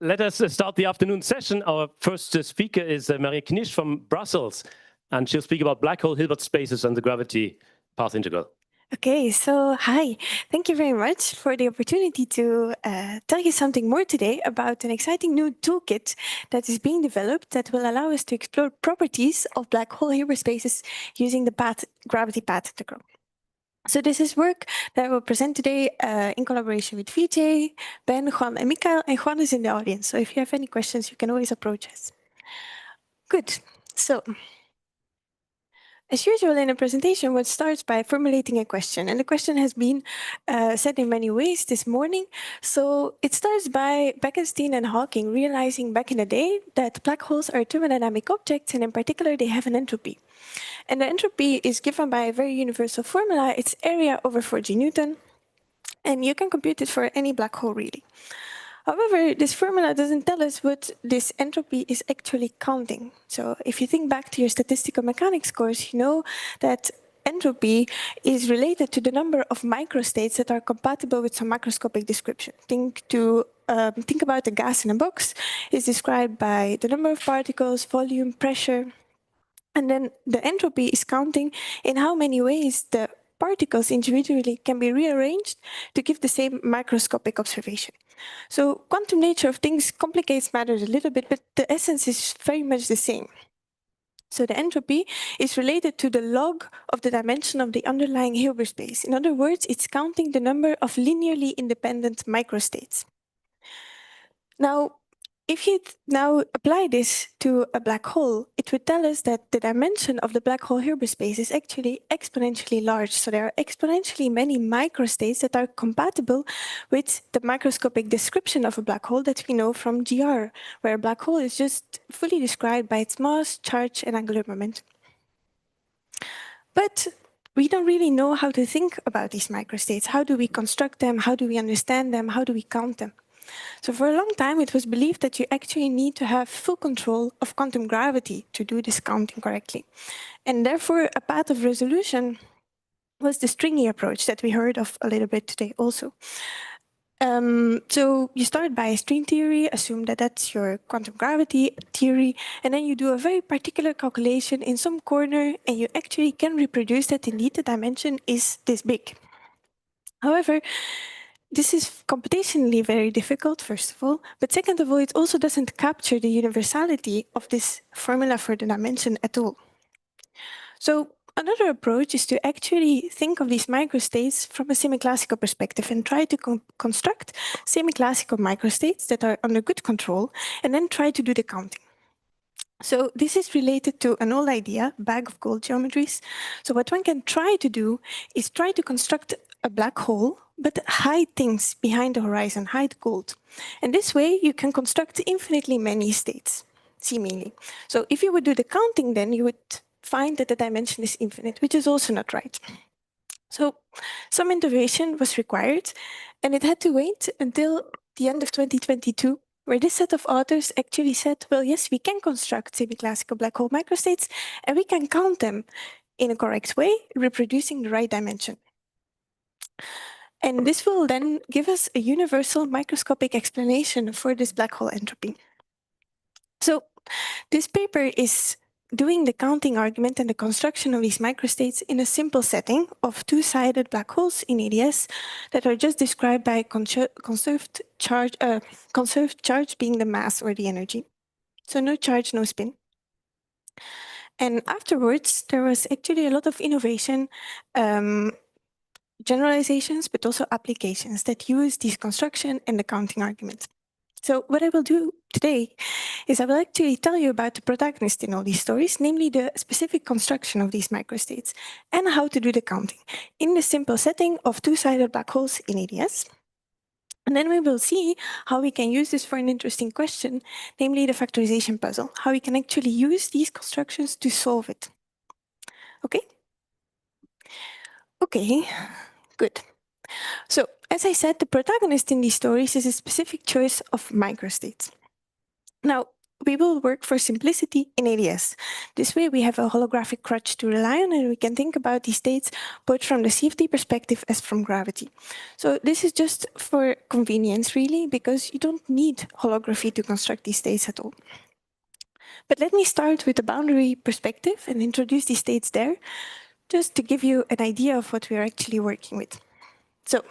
let us start the afternoon session. Our first speaker is Maria Knysh from Brussels, and she'll speak about black hole Hilbert spaces and the gravity path integral. Okay, so hi. Thank you very much for the opportunity to tell you something more today about an exciting new toolkit that is being developed that will allow us to explore properties of black hole Hilbert spaces using the gravity path integral. So this is work that I will present today in collaboration with Vijay, Ben, Juan, and Mikael. And Juan is in the audience, so if you have any questions, you can always approach us. Good. So, as usual in a presentation, one starts by formulating a question. And the question has been said in many ways this morning. So it starts by Bekenstein and Hawking realizing back in the day that black holes are thermodynamic objects, and in particular, they have an entropy. And the entropy is given by a very universal formula. It's area over 4g Newton. And you can compute it for any black hole, really. However, this formula doesn't tell us what this entropy is actually counting. So if you think back to your statistical mechanics course, you know that entropy is related to the number of microstates that are compatible with some macroscopic description. Think about a gas in a box. It's described by the number of particles, volume, pressure. And then the entropy is counting in how many ways the particles individually can be rearranged to give the same macroscopic observation. So quantum nature of things complicates matters a little bit, but the essence is very much the same. So the entropy is related to the log of the dimension of the underlying Hilbert space. In other words, it's counting the number of linearly independent microstates. Now, if you now apply this to a black hole, it would tell us that the dimension of the black hole Hilbert space is actually exponentially large. So there are exponentially many microstates that are compatible with the microscopic description of a black hole that we know from GR, where a black hole is just fully described by its mass, charge, and angular momentum. But we don't really know how to think about these microstates. How do we construct them? How do we understand them? How do we count them? So for a long time, it was believed that you actually need to have full control of quantum gravity to do this counting correctly. And therefore, a path of resolution was the stringy approach that we heard of a little bit today also. So you start by a string theory, assume that that's your quantum gravity theory, and then you do a very particular calculation in some corner, and you actually can reproduce that indeed the dimension is this big. However, this is computationally very difficult, first of all, but second of all, it also doesn't capture the universality of this formula for the dimension at all. So another approach is to actually think of these microstates from a semi-classical perspective and try to construct semi-classical microstates that are under good control and then try to do the counting. So this is related to an old idea, bag of gold geometries. So what one can try to do is try to construct a black hole, but hide things behind the horizon, hide gold. And this way you can construct infinitely many states, seemingly. So if you would do the counting, then you would find that the dimension is infinite, which is also not right. So some innovation was required, and it had to wait until the end of 2022, where this set of authors actually said, well, yes, we can construct semi-classical black hole microstates, and we can count them in a correct way, reproducing the right dimension. And this will then give us a universal microscopic explanation for this black hole entropy. So this paper is doing the counting argument and the construction of these microstates in a simple setting of two-sided black holes in ADS that are just described by conserved charge being the mass or the energy. So no charge, no spin. And afterwards, there was actually a lot of innovation, generalizations, but also applications that use this construction and the counting argument. So what I will do today is I will actually tell you about the protagonist in all these stories, namely the specific construction of these microstates and how to do the counting in the simple setting of two-sided black holes in ADS. And then we will see how we can use this for an interesting question, namely the factorization puzzle, how we can actually use these constructions to solve it. Okay? Okay, good. So, as I said, the protagonist in these stories is a specific choice of microstates. Now, we will work for simplicity in ADS. This way we have a holographic crutch to rely on, and we can think about these states both from the CFD perspective as from gravity. So this is just for convenience really, because you don't need holography to construct these states at all. But let me start with the boundary perspective and introduce these states there, just to give you an idea of what we are actually working with. So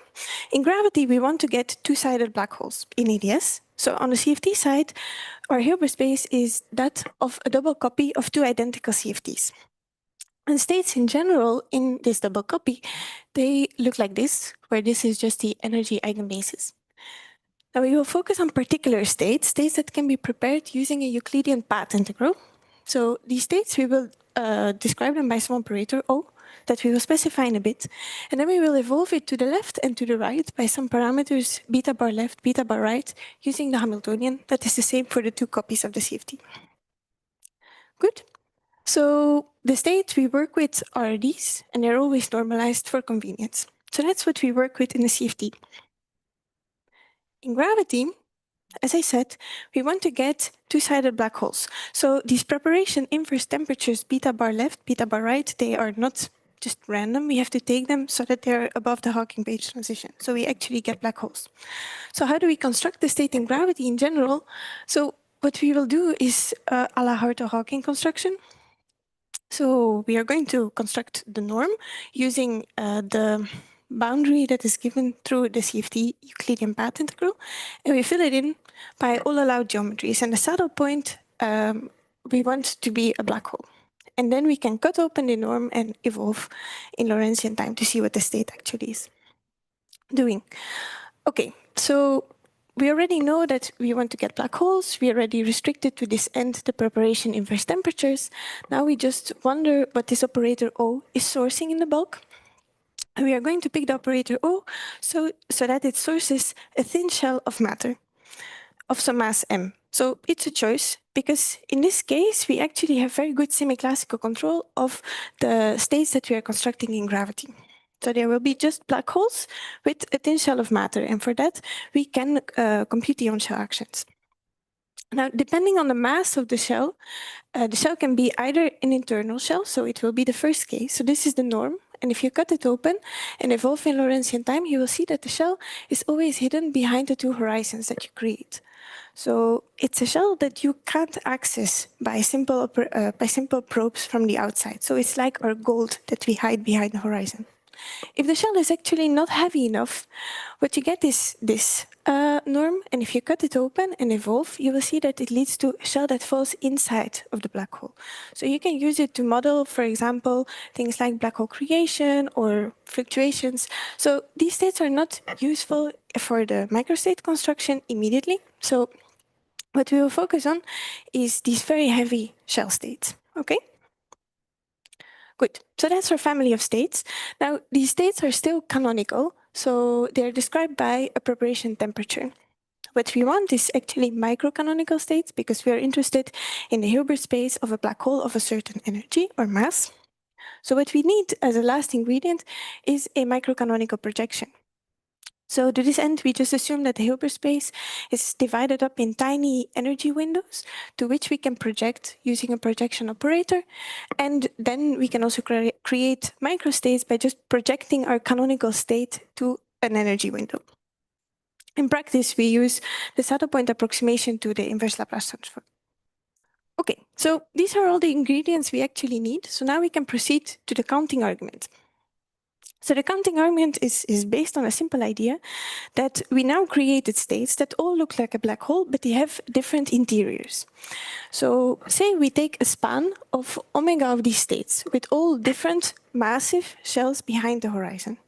in gravity, we want to get two-sided black holes in ADS. So on the CFD side, our Hilbert space is that of a double copy of two identical CFDs. And states in general in this double copy, they look like this, where this is just the energy eigenbasis. Now we will focus on particular states, states that can be prepared using a Euclidean path integral. So these states, we will describe them by some operator O that we will specify in a bit. And then we will evolve it to the left and to the right by some parameters beta bar left, beta bar right, using the Hamiltonian. That is the same for the two copies of the CFD. Good. So the states we work with are these, and they're always normalized for convenience. So that's what we work with in the CFD. In gravity, as I said, we want to get two-sided black holes. So these preparation inverse temperatures, beta bar left, beta bar right, they are not just random. We have to take them so that they're above the Hawking-Page transition. So we actually get black holes. So how do we construct the state in gravity in general? So what we will do is a la Hartle-Hawking construction. So we are going to construct the norm using the boundary that is given through the CFD Euclidean path integral, and we fill it in by all allowed geometries. And the saddle point we want to be a black hole. And then we can cut open the norm and evolve in Lorentzian time to see what the state actually is doing. Okay, so we already know that we want to get black holes. We already restricted to this end the preparation inverse temperatures. Now we just wonder what this operator O is sourcing in the bulk. And we are going to pick the operator O so that it sources a thin shell of matter of some mass m. So it's a choice, because in this case, we actually have very good semi-classical control of the states that we are constructing in gravity. So there will be just black holes with a thin shell of matter, and for that, we can compute the on-shell actions. Now, depending on the mass of the shell can be either an internal shell, so it will be the first case. So this is the norm. And if you cut it open and evolve in Lorentzian time, you will see that the shell is always hidden behind the two horizons that you create. So it's a shell that you can't access by simple probes from the outside. So it's like our gold that we hide behind the horizon. If the shell is actually not heavy enough, what you get is this norm, and if you cut it open and evolve, you will see that it leads to a shell that falls inside of the black hole. So you can use it to model, for example, things like black hole creation or fluctuations. So these states are not useful for the microstate construction immediately. So what we will focus on is these very heavy shell states, okay? Good, so that's our family of states. Now, these states are still canonical, so they're described by a preparation temperature. What we want is actually microcanonical states, because we are interested in the Hilbert space of a black hole of a certain energy or mass. So what we need as a last ingredient is a microcanonical projection. So to this end, we just assume that the Hilbert space is divided up in tiny energy windows to which we can project using a projection operator. And then we can also create microstates by just projecting our canonical state to an energy window. In practice, we use the saddle point approximation to the inverse Laplace transform. Okay, so these are all the ingredients we actually need. So now we can proceed to the counting argument. So the counting argument is based on a simple idea that we now created states that all look like a black hole, but they have different interiors. So say we take a span of omega of these states with all different massive shells behind the horizon.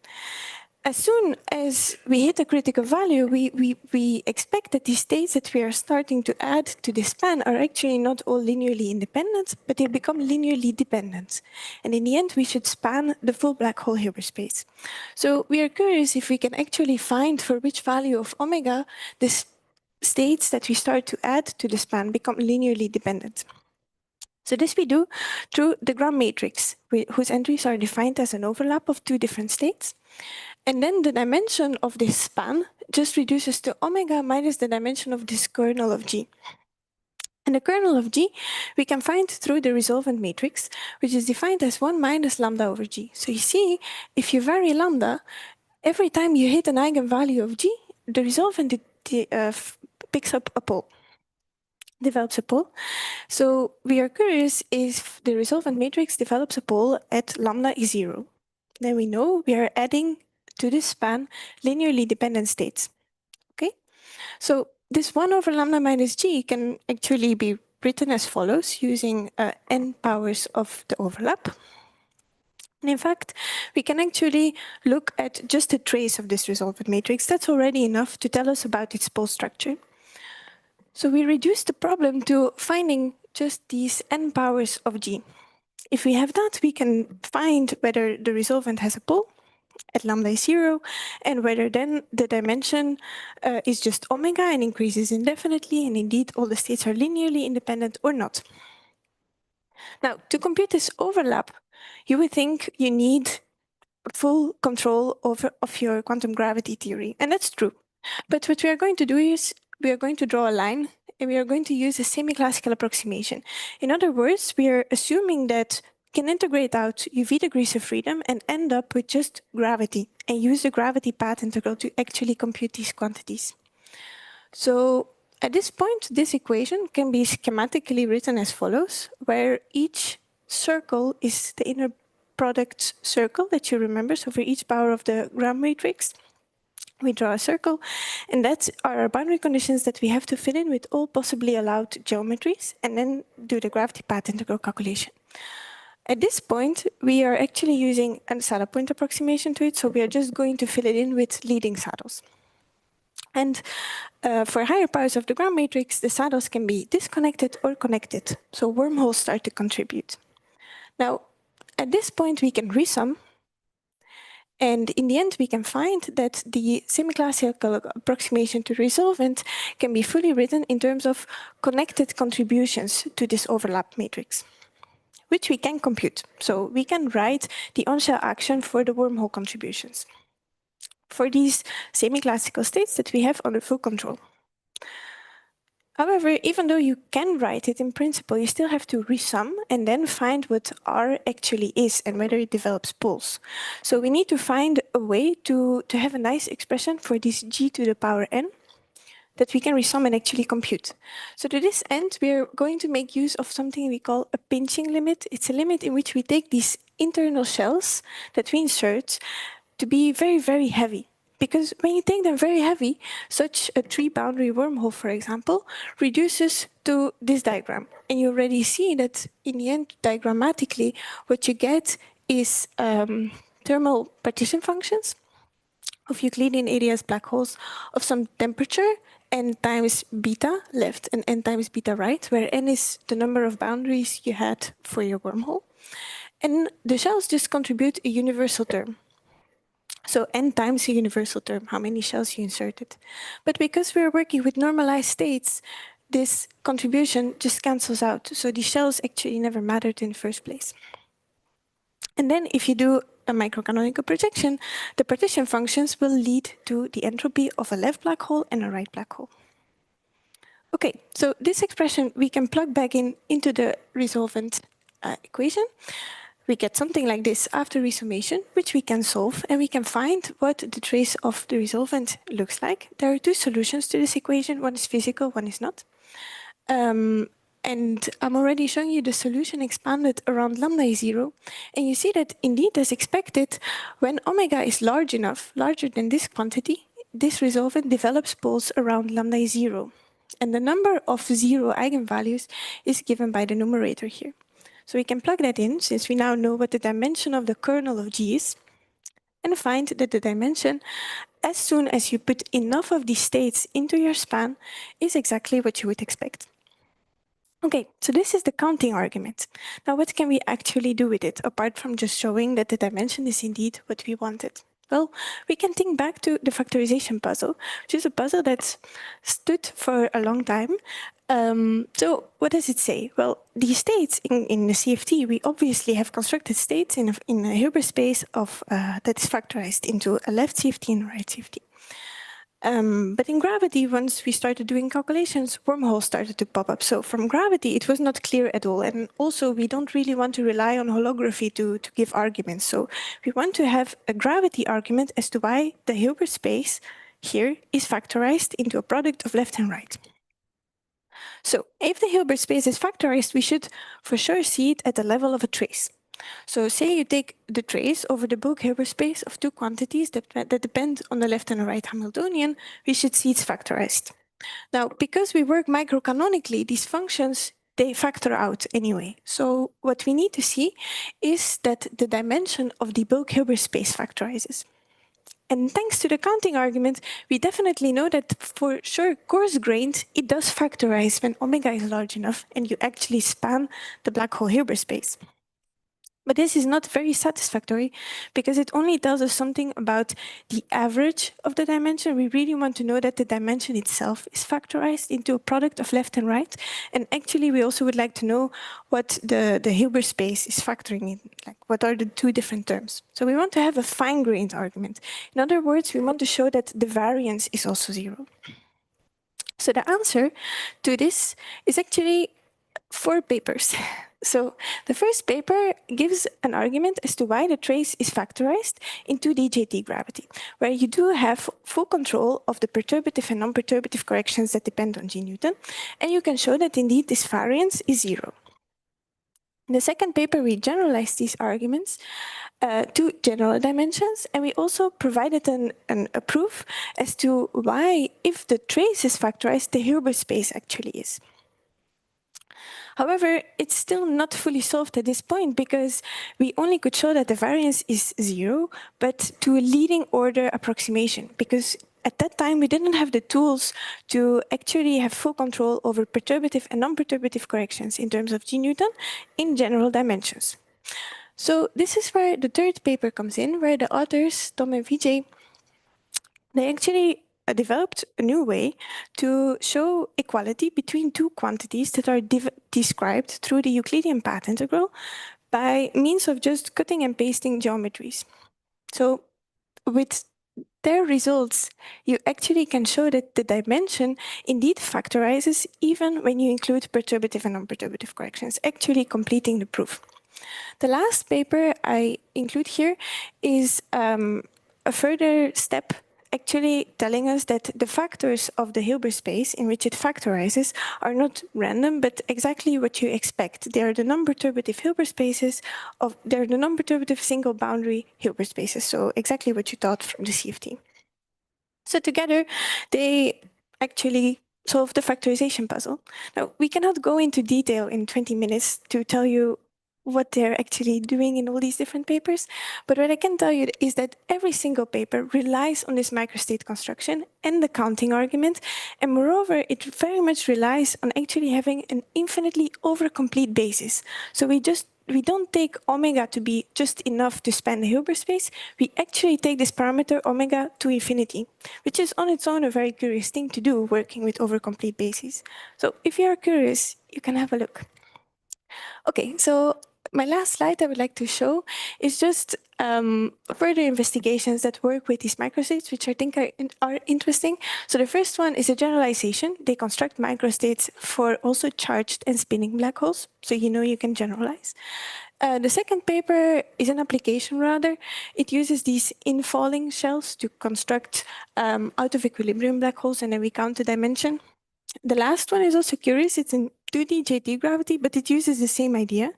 As soon as we hit a critical value, we expect that these states that we are starting to add to the span are actually not all linearly independent, but they become linearly dependent. And in the end, we should span the full black hole Hilbert space. So we are curious if we can actually find for which value of omega the states that we start to add to the span become linearly dependent. So this we do through the Gram matrix, whose entries are defined as an overlap of two different states. And then the dimension of this span just reduces to omega minus the dimension of this kernel of G. And the kernel of G we can find through the resolvent matrix, which is defined as 1 minus lambda over G. So you see, if you vary lambda, every time you hit an eigenvalue of G, the resolvent picks up a pole, develops a pole. So we are curious if the resolvent matrix develops a pole at lambda is 0. Then we know we are adding to this span linearly dependent states. Okay, so this 1 over lambda minus G can actually be written as follows using n powers of the overlap. And in fact, we can actually look at just a trace of this resolvent matrix. That's already enough to tell us about its pole structure. So we reduce the problem to finding just these n powers of G. If we have that, we can find whether the resolvent has a pole at lambda is 0, and whether then the dimension is just omega and increases indefinitely, and indeed all the states are linearly independent or not. Now, to compute this overlap, you would think you need full control of your quantum gravity theory, and that's true. But what we are going to do is we are going to draw a line, and we are going to use a semi-classical approximation. In other words, we are assuming that can integrate out UV degrees of freedom and end up with just gravity and use the gravity path integral to actually compute these quantities. So at this point, this equation can be schematically written as follows, where each circle is the inner product circle that you remember. So for each power of the ground matrix, we draw a circle, and that's our boundary conditions that we have to fill in with all possibly allowed geometries, and then do the gravity path integral calculation. At this point, we are actually using a saddle point approximation to it, so we are just going to fill it in with leading saddles. And for higher powers of the ground matrix, the saddles can be disconnected or connected, so wormholes start to contribute. Now, at this point, we can resum, and in the end, we can find that the semi-classical approximation to resolvent can be fully written in terms of connected contributions to this overlap matrix, which we can compute. So we can write the on-shell action for the wormhole contributions for these semi-classical states that we have under full control. However, even though you can write it in principle, you still have to resum and then find what R actually is and whether it develops poles. So we need to find a way to have a nice expression for this G to the power n that we can resum and actually compute. So to this end, we're going to make use of something we call a pinching limit. It's a limit in which we take these internal shells that we insert to be very, very heavy. Because when you take them very heavy, such a three-boundary wormhole, for example, reduces to this diagram. And you already see that in the end, diagrammatically, what you get is thermal partition functions of Euclidean areas black holes of some temperature, n times beta left and n times beta right, where n is the number of boundaries you had for your wormhole. And the shells just contribute a universal term. So n times a universal term, how many shells you inserted. But because we're working with normalized states, this contribution just cancels out. So the shells actually never mattered in the first place. And then if you do a microcanonical projection, the partition functions will lead to the entropy of a left black hole and a right black hole. Okay, so this expression we can plug back into the resolvent equation. We get something like this after resummation, which we can solve, and we can find what the trace of the resolvent looks like. There are two solutions to this equation. One is physical, one is not. And I'm already showing you the solution expanded around lambda is 0. And you see that indeed, as expected, when omega is large enough, larger than this quantity, this resolvent develops poles around lambda is 0. And the number of 0 eigenvalues is given by the numerator here. So we can plug that in, since we now know what the dimension of the kernel of G is, and find that the dimension, as soon as you put enough of these states into your span, is exactly what you would expect. Okay, so this is the counting argument. Now, what can we actually do with it, apart from just showing that the dimension is indeed what we wanted? Well, we can think back to the factorization puzzle, which is a puzzle that's stood for a long time. So what does it say? Well, these states in the CFT, we obviously have constructed states in a Hilbert space of that is factorized into a left CFT and a right CFT. But in gravity, once we started doing calculations, wormholes started to pop up. So from gravity, it was not clear at all. And also, we don't really want to rely on holography to give arguments. So we want to have a gravity argument as to why the Hilbert space here is factorized into a product of left and right. So if the Hilbert space is factorized, we should for sure see it at the level of a trace. So say you take the trace over the bulk Hilbert space of two quantities that depend on the left and the right Hamiltonian, we should see it's factorized. Now, because we work microcanonically, these functions, they factor out anyway. So what we need to see is that the dimension of the bulk Hilbert space factorizes. And thanks to the counting argument, we definitely know that for sure coarse-grained, it does factorize when omega is large enough and you actually span the black hole Hilbert space. But this is not very satisfactory because it only tells us something about the average of the dimension. We really want to know that the dimension itself is factorized into a product of left and right. And actually, we also would like to know what the Hilbert space is factoring in, like what are the two different terms. So we want to have a fine-grained argument. In other words, we want to show that the variance is also zero. So the answer to this is actually 4 papers. So the first paper gives an argument as to why the trace is factorized in 2D JT gravity, where you do have full control of the perturbative and non-perturbative corrections that depend on G Newton, and you can show that indeed this variance is zero. In the second paper, we generalized these arguments to general dimensions, and we also provided a proof as to why, if the trace is factorized, the Hilbert space actually is. However, it's still not fully solved at this point because we only could show that the variance is zero, but to a leading order approximation, because at that time we didn't have the tools to actually have full control over perturbative and non-perturbative corrections in terms of G Newton in general dimensions. So this is where the third paper comes in, where the authors, Tom and Vijay, they actually developed a new way to show equality between two quantities that are described through the Euclidean path integral by means of just cutting and pasting geometries. So with their results, you actually can show that the dimension indeed factorizes even when you include perturbative and non-perturbative corrections, actually completing the proof. The last paper I include here is a further step actually telling us that the factors of the Hilbert space in which it factorizes are not random, but exactly what you expect. They are the non-perturbative Hilbert spaces they're the non-perturbative single boundary Hilbert spaces. So exactly what you thought from the CFT. So together, they actually solve the factorization puzzle. Now, we cannot go into detail in 20 minutes to tell you what they're actually doing in all these different papers. But what I can tell you is that every single paper relies on this microstate construction and the counting argument. And moreover, it very much relies on actually having an infinitely overcomplete basis. So we don't take omega to be just enough to span the Hilbert space. We actually take this parameter omega to infinity, which is on its own a very curious thing to do working with overcomplete bases. So if you are curious, you can have a look. Okay, so my last slide I would like to show is just further investigations that work with these microstates, which I think are interesting. So the first one is a generalization. They construct microstates for also charged and spinning black holes, so you know you can generalize. The second paper is an application rather. It uses these infalling shells to construct out of equilibrium black holes, and then we count the dimension. The last one is also curious. It's in 2D JT gravity, but it uses the same idea.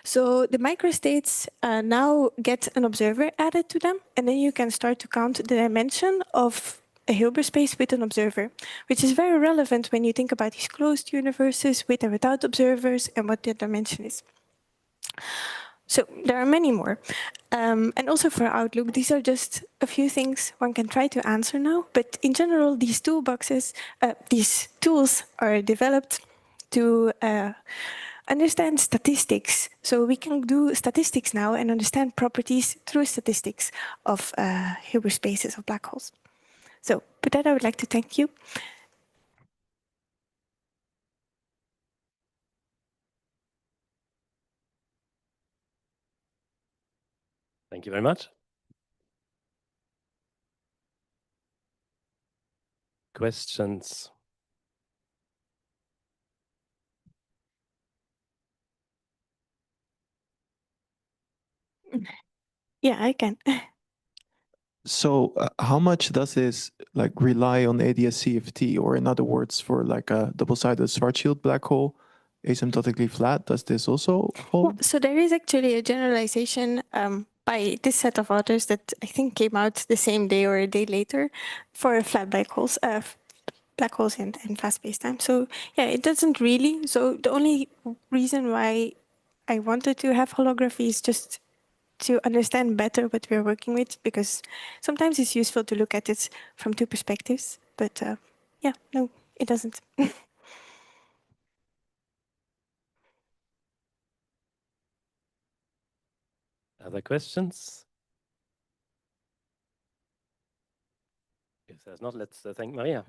So the microstates now get an observer added to them, and then you can start to count the dimension of a Hilbert space with an observer, which is very relevant when you think about these closed universes with and without observers and what their dimension is. So there are many more. And also for Outlook, these are just a few things one can try to answer now. But in general, these toolboxes, these tools are developed to understand statistics. So we can do statistics now and understand properties through statistics of Hilbert spaces of black holes. So with that, I would like to thank you. Thank you very much. questions? Yeah, I can. So how much does this like rely on ADS-CFT, or in other words, for like a double-sided Schwarzschild black hole, asymptotically flat, does this also hold? So there is actually a generalization by this set of authors that I think came out the same day or a day later for flat black holes and fast spacetime. So yeah, it doesn't really. So the only reason why I wanted to have holography is just to understand better what we're working with, because sometimes it's useful to look at it from two perspectives. But yeah, no, it doesn't. Other questions? If there's not, let's thank Maria.